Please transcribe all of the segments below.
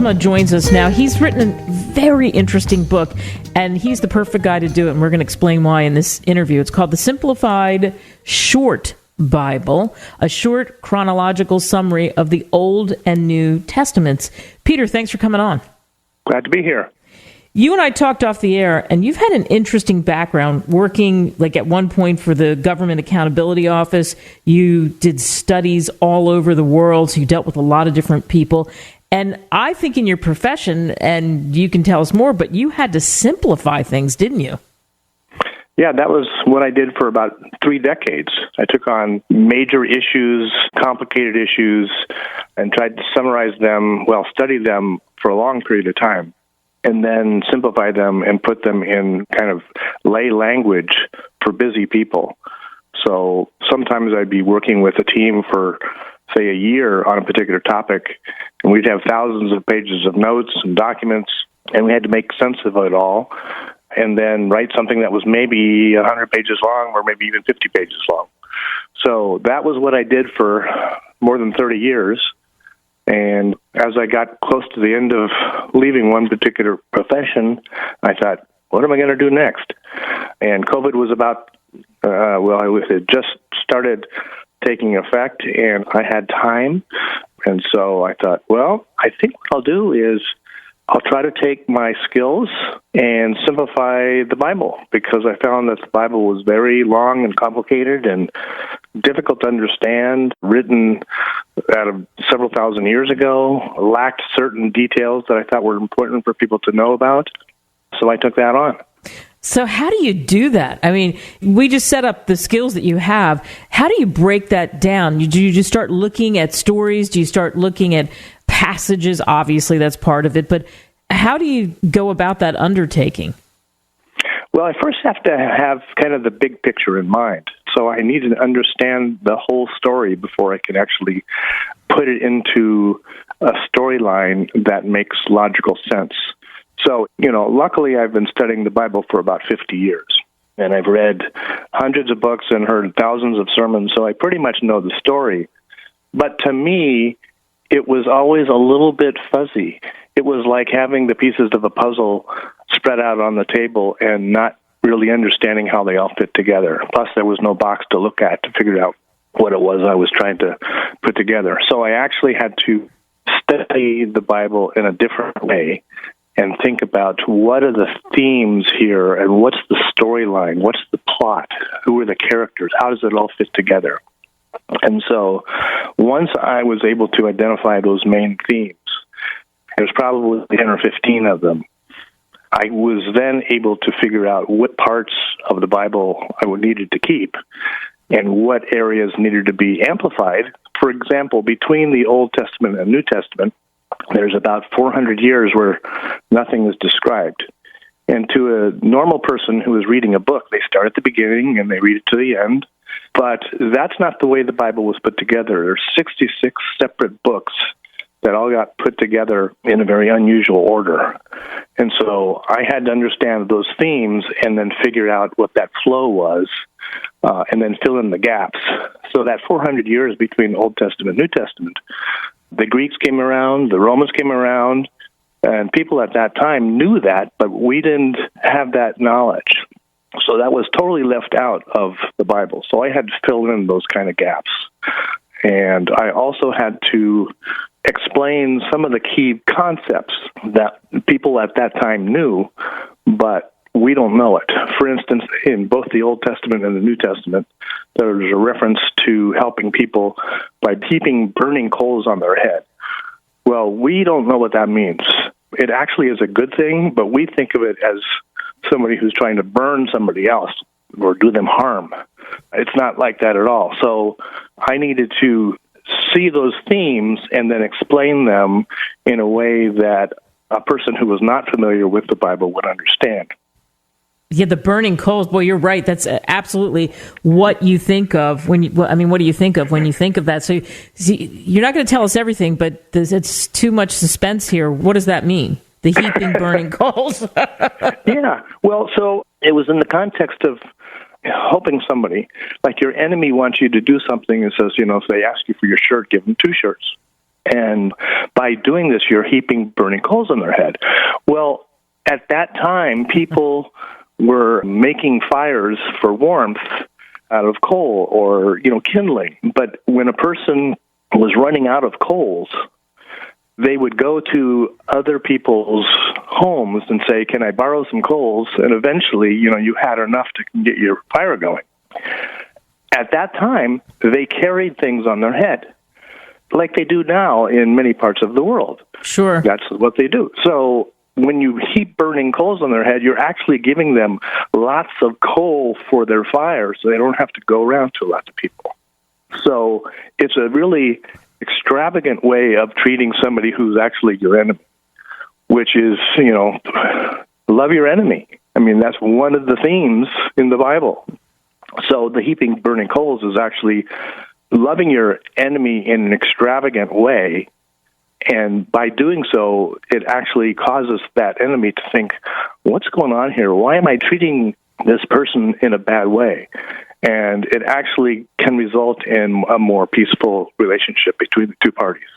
Bylsma joins us now. He's written a very interesting book, and he's the perfect guy to do it, and we're going to explain why in this interview. It's called The Simplified Short Bible, a short chronological summary of the Old and New Testaments. Peter, thanks for coming on. Glad to be here. You and I talked off the air, and you've had an interesting background working, like at one point, for the Government Accountability Office. You did studies all over the world, so you dealt with a lot of different people. And I think in your profession, and you can tell us more, but you had to simplify things, didn't you? Yeah, that was what I did for about 3 decades. I took on major issues, complicated issues, and tried to summarize them, study them for a long period of time, and then simplify them and put them in kind of lay language for busy people. So sometimes I'd be working with a team for, say, a year on a particular topic, and we'd have thousands of pages of notes and documents, and we had to make sense of it all, and then write something that was maybe 100 pages long or maybe even 50 pages long. So that was what I did for more than 30 years. And as I got close to the end of leaving one particular profession, I thought, what am I going to do next? And COVID was it had just started taking effect, and I had time. And so I thought, I think what I'll do is I'll try to take my skills and simplify the Bible, because I found that the Bible was very long and complicated and difficult to understand, written out of several thousand years ago, lacked certain details that I thought were important for people to know about. So I took that on. So how do you do that? I mean, we just set up the skills that you have. How do you break that down? Do you just start looking at stories? Do you start looking at passages? Obviously, that's part of it. But how do you go about that undertaking? Well, I first have to have kind of the big picture in mind. So I need to understand the whole story before I can actually put it into a storyline that makes logical sense. So, luckily I've been studying the Bible for about 50 years, and I've read hundreds of books and heard thousands of sermons, so I pretty much know the story. But to me, it was always a little bit fuzzy. It was like having the pieces of a puzzle spread out on the table and not really understanding how they all fit together. Plus, there was no box to look at to figure out what it was I was trying to put together. So I actually had to study the Bible in a different way and think about what are the themes here and what's the storyline, what's the plot, who are the characters, how does it all fit together? And so once I was able to identify those main themes, there's probably 10 or 15 of them, I was then able to figure out what parts of the Bible I needed to keep and what areas needed to be amplified. For example, between the Old Testament and New Testament, there's about 400 years where nothing is described. And to a normal person who is reading a book, they start at the beginning and they read it to the end. But that's not the way the Bible was put together. There's 66 separate books that all got put together in a very unusual order. And so I had to understand those themes and then figure out what that flow was, and then fill in the gaps. So that 400 years between Old Testament and New Testament, the Greeks came around, the Romans came around, and people at that time knew that, but we didn't have that knowledge. So that was totally left out of the Bible. So I had to fill in those kind of gaps. And I also had to explain some of the key concepts that people at that time knew, but we don't know it. For instance, in both the Old Testament and the New Testament, there's a reference to helping people by heaping burning coals on their head. Well, we don't know what that means. It actually is a good thing, but we think of it as somebody who's trying to burn somebody else or do them harm. It's not like that at all. So I needed to see those themes and then explain them in a way that a person who was not familiar with the Bible would understand. Yeah, the burning coals. Boy, you're right. That's absolutely what you think of when you. Well, I mean, what do you think of when you think of that? So, you're not going to tell us everything, but it's too much suspense here. What does that mean? The heaping burning coals. Yeah. Well, so it was in the context of helping somebody. Like your enemy wants you to do something and says, if they ask you for your shirt, give them 2 shirts. And by doing this, you're heaping burning coals on their head. Well, at that time, people were making fires for warmth out of coal or, kindling. But when a person was running out of coals, they would go to other people's homes and say, "Can I borrow some coals?" And eventually, you had enough to get your fire going. At that time, they carried things on their head, like they do now in many parts of the world. Sure. That's what they do. So when you heap burning coals on their head, you're actually giving them lots of coal for their fire, so they don't have to go around to lots of people. So it's a really extravagant way of treating somebody who's actually your enemy, which is, love your enemy. I mean, that's one of the themes in the Bible. So the heaping burning coals is actually loving your enemy in an extravagant way, and by doing so, it actually causes that enemy to think, what's going on here? Why am I treating this person in a bad way? And it actually can result in a more peaceful relationship between the two parties.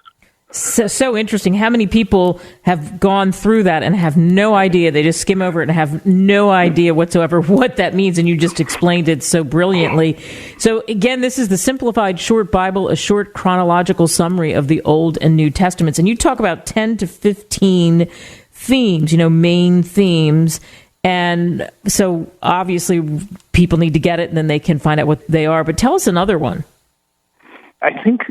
So interesting. How many people have gone through that and have no idea? They just skim over it and have no idea whatsoever what that means, and you just explained it so brilliantly. So again, this is the Simplified Short Bible, a short chronological summary of the Old and New Testaments. And you talk about 10 to 15 themes, main themes. And so obviously people need to get it and then they can find out what they are. But tell us another one. I think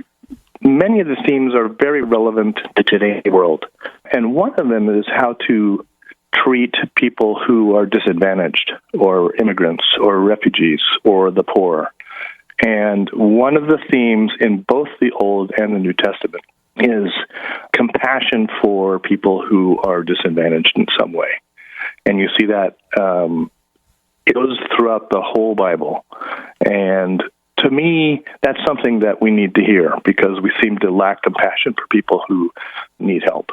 many of the themes are very relevant to today's world. And one of them is how to treat people who are disadvantaged, or immigrants, or refugees, or the poor. And one of the themes in both the Old and the New Testament is compassion for people who are disadvantaged in some way. And you see that it goes throughout the whole Bible. And to me, that's something that we need to hear, because we seem to lack compassion for people who need help.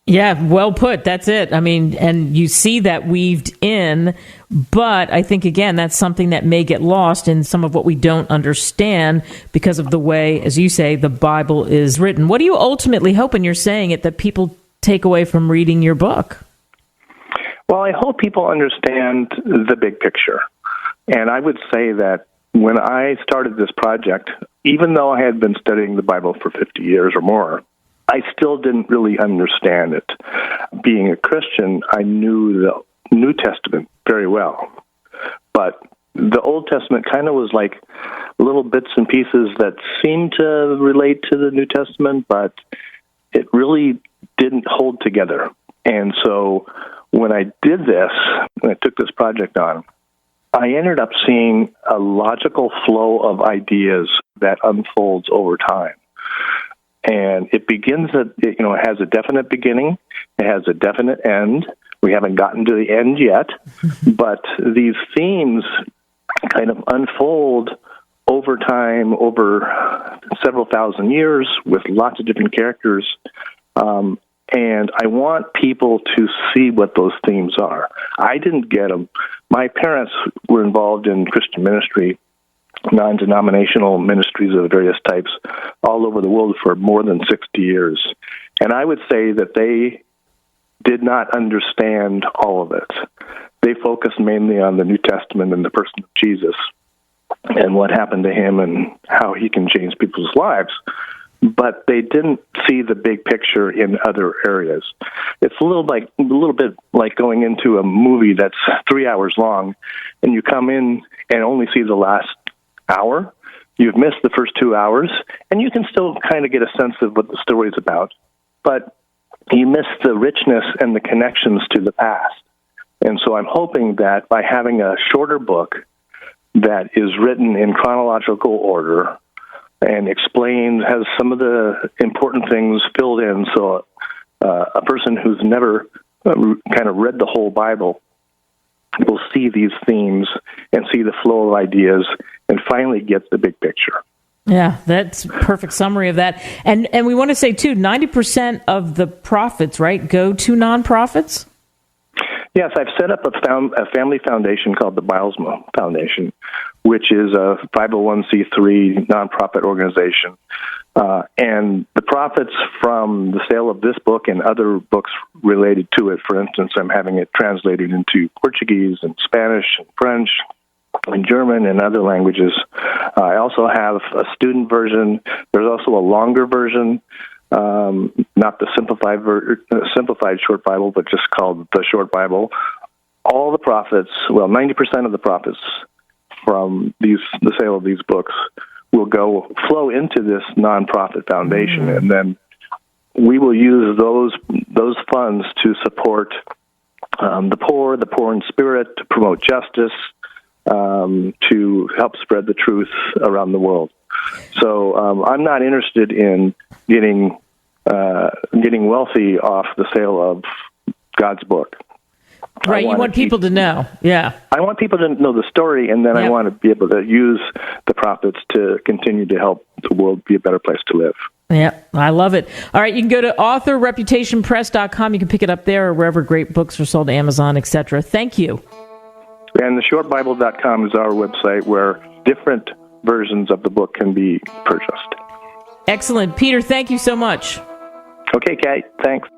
Yeah, well put. That's it. I mean, and you see that weaved in, but I think, again, that's something that may get lost in some of what we don't understand because of the way, as you say, the Bible is written. What do you ultimately hope, and you're saying it, that people take away from reading your book? Well, I hope people understand the big picture. And I would say that when I started this project, even though I had been studying the Bible for 50 years or more, I still didn't really understand it. Being a Christian, I knew the New Testament very well. But the Old Testament kind of was like little bits and pieces that seemed to relate to the New Testament, but it really didn't hold together. And so when I did this, and I took this project on, I ended up seeing a logical flow of ideas that unfolds over time. And it begins it has a definite beginning, it has a definite end. We haven't gotten to the end yet, but these themes kind of unfold over time, over several thousand years, with lots of different characters. And I want people to see what those themes are. I didn't get them. My parents were involved in Christian ministry, non-denominational ministries of various types, all over the world for more than 60 years. And I would say that they did not understand all of it. They focused mainly on the New Testament and the person of Jesus and what happened to him and how he can change people's lives. But they didn't see the big picture in other areas. It's a little bit like going into a movie that's 3 hours long, and you come in and only see the last hour. You've missed the first 2 hours, and you can still kind of get a sense of what the story is about, but you miss the richness and the connections to the past. And so I'm hoping that by having a shorter book that is written in chronological order and has some of the important things filled in, so a person who's never kind of read the whole Bible will see these themes and see the flow of ideas and finally get the big picture. Yeah, that's a perfect summary of that. And we want to say, too, 90% of the profits, right, go to nonprofits? Yes, I've set up a family foundation called the Bylsma Foundation, which is a 501c3 nonprofit organization And the profits from the sale of this book and other books related to it, for instance, I'm having it translated into Portuguese and Spanish and French and German and other languages. I also have a student version. There's also a longer version, not the simplified short Bible, but just called the Short Bible. All the profits, 90% of the profits from the sale of these books will flow into this nonprofit foundation, and then we will use those funds to support the poor in spirit, to promote justice, to help spread the truth around the world. So I'm not interested in getting wealthy off the sale of God's book. Right, you want people to know. Yeah. I want people to know the story, and then I want to be able to use the profits to continue to help the world be a better place to live. Yeah, I love it. All right, you can go to authorreputationpress.com. You can pick it up there or wherever great books are sold, Amazon, etc. Thank you. And theshortbible.com is our website where different versions of the book can be purchased. Excellent. Peter, thank you so much. Okay, Kate, thanks.